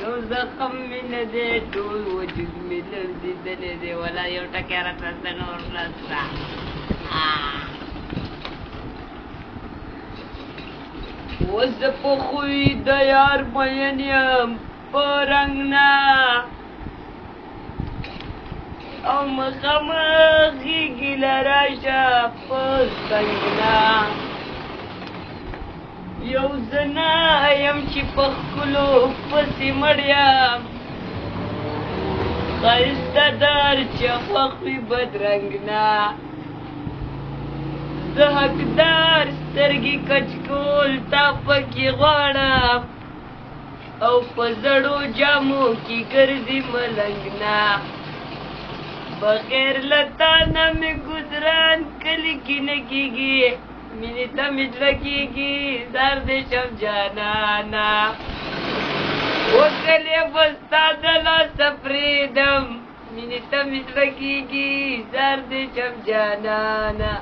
یو زخم مې نه دی ټول وجود مې لړزېدلی دی ولا یو ټکی راته څه نور نسته اوس زه په خوی د یار مین یم په رنګ نه او مخامخ غېږې له راشه په څنګ نه یو زه نه یم چې په ښکلو پسې مړ یم ښایسته در چې خوښ وي بدرنګ نه زه حقدار سترګې کچ کول تا پکې غواړم او په زړو جامو کې ګرځي ملنګ نه بغیر له تا نه مې ګزران کلي کې نه کېږي مینې ته مې زړه کېږي زار دې شم جانانه وکلې به ستا د لاسه پرېږدم مینې ته مې زړه کېږي زار دې شم جانانه